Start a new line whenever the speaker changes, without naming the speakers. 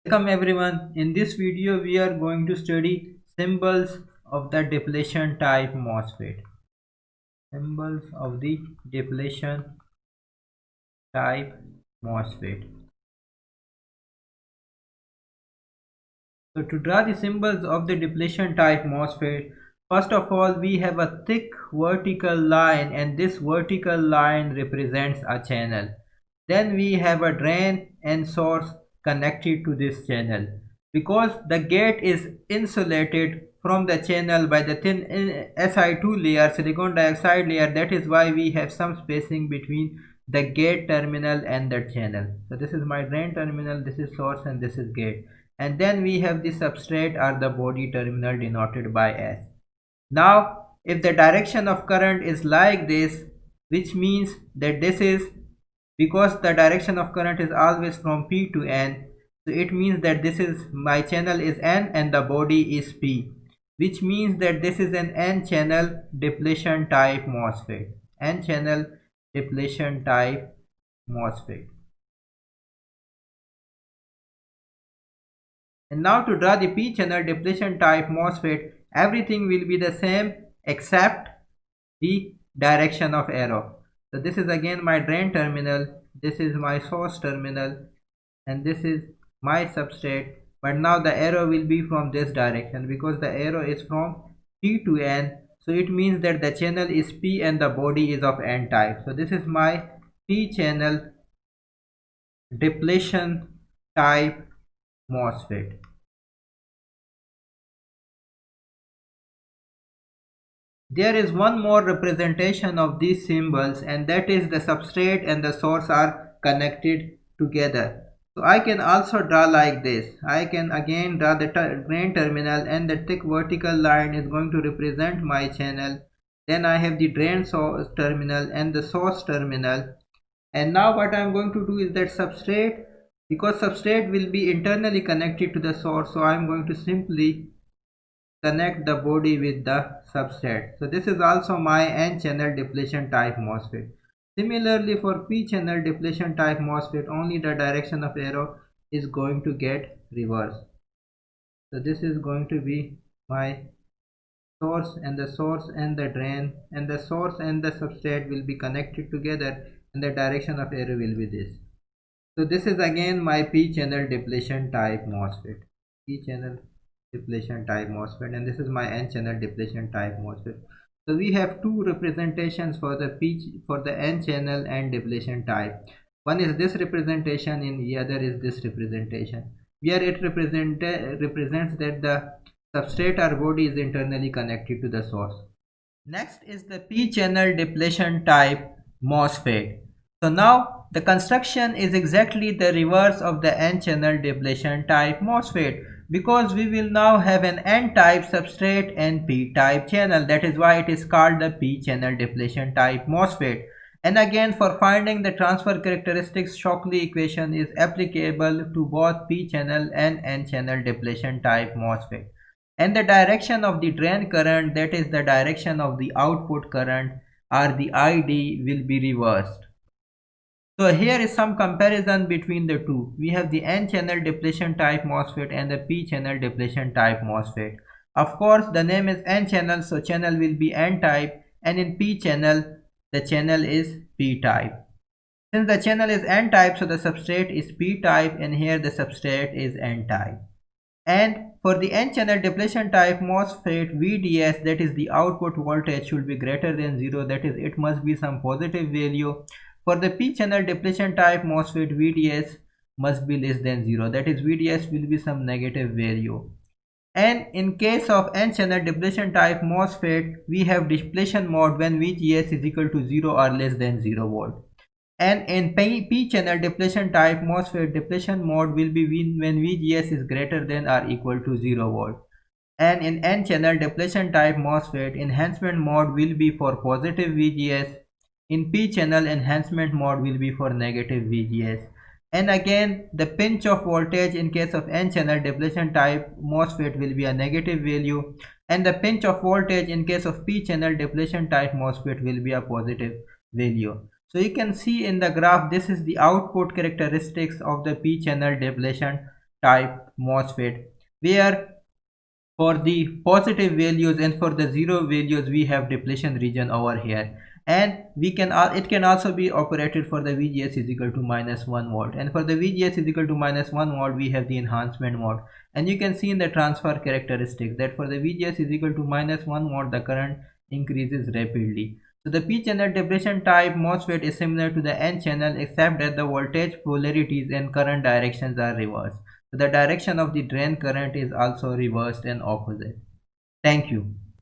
Welcome everyone. In this video we are going to study symbols of the depletion type MOSFET. Symbols of the depletion type MOSFET. So to draw the symbols of the depletion type MOSFET, first of all we have a thick vertical line, and this vertical line represents a channel. Then we have a drain and source connected to this channel. Because the gate is insulated from the channel by the thin Si2 layer, silicon dioxide layer, that is why we have some spacing between the gate terminal and the channel. So this is my drain terminal, this is source, and this is gate. And then we have the substrate or the body terminal denoted by S. Now if the direction of current is like this, which means that this is, because the direction of current is always from P to N, so it means that this is, my channel is N and the body is P, which means that this is an N channel depletion type MOSFET. N channel depletion type MOSFET. And now to draw the P channel depletion type MOSFET, everything will be the same except the direction of arrow. So this is again my drain terminal, this is my source terminal, and this is my substrate. But now the arrow will be from this direction because the arrow is from P to N. So it means that the channel is P and the body is of N type. So this is my P channel depletion type MOSFET. There is one more representation of these symbols, and that is the substrate and the source are connected together. So I can also draw like this. I can again draw the drain terminal, and the thick vertical line is going to represent my channel. Then I have the drain source terminal and the source terminal. And now what I am going to do is that substrate, because substrate will be internally connected to the source, so I am going to simply connect the body with the substrate. So this is also my N channel depletion type MOSFET. Similarly for P channel depletion type MOSFET, only the direction of arrow is going to get reversed. So this is going to be my source, and the source and the drain, and the source and the substrate will be connected together, and the direction of arrow will be this. So this is again my P channel depletion type MOSFET. P channel depletion type MOSFET, and this is my N channel depletion type MOSFET. So we have two representations for the N channel and depletion type. One is this representation and the other is this representation, where it represents that the substrate or body is internally connected to the source. Next is the P channel depletion type MOSFET. So now the construction is exactly the reverse of the N channel depletion type MOSFET, because we will now have an N type substrate and P type channel. That is why it is called the P channel depletion type MOSFET. And again, for finding the transfer characteristics, Shockley equation is applicable to both P channel and N channel depletion type MOSFET. And the direction of the drain current, that is the direction of the output current, or the ID, will be reversed. So here is some comparison between the two. We have the N channel depletion type MOSFET and the P channel depletion type MOSFET. Of course the name is N channel, so channel will be N type, and in P channel the channel is P type. Since the channel is N type, so the substrate is P type, and here the substrate is N type. And for the N channel depletion type MOSFET, VDS, that is the output voltage, should be greater than 0, that is it must be some positive value. For the P channel depletion type MOSFET, VDS must be less than 0, that is VDS will be some negative value. And in case of N channel depletion type MOSFET, we have depletion mode when VGS is equal to 0 or less than 0 volt. And in P channel depletion type MOSFET, depletion mode will be when VGS is greater than or equal to 0 volt. And in N channel depletion type MOSFET, enhancement mode will be for positive VGS. In P channel, enhancement mode will be for negative VGS. And again, the pinch of voltage in case of N channel depletion type MOSFET will be a negative value, and the pinch of voltage in case of P channel depletion type MOSFET will be a positive value. So you can see in the graph, this is the output characteristics of the P channel depletion type MOSFET, where for the positive values and for the zero values we have depletion region over here, and we can it can also be operated for the VGS is equal to -1 volt, and for the VGS is equal to -1 volt we have the enhancement mode. And you can see in the transfer characteristic that for the VGS is equal to -1 volt the current increases rapidly. So the p channel depletion type MOSFET is similar to the n channel except that the voltage polarities and current directions are reversed. The direction of the drain current is also reversed and opposite. Thank you.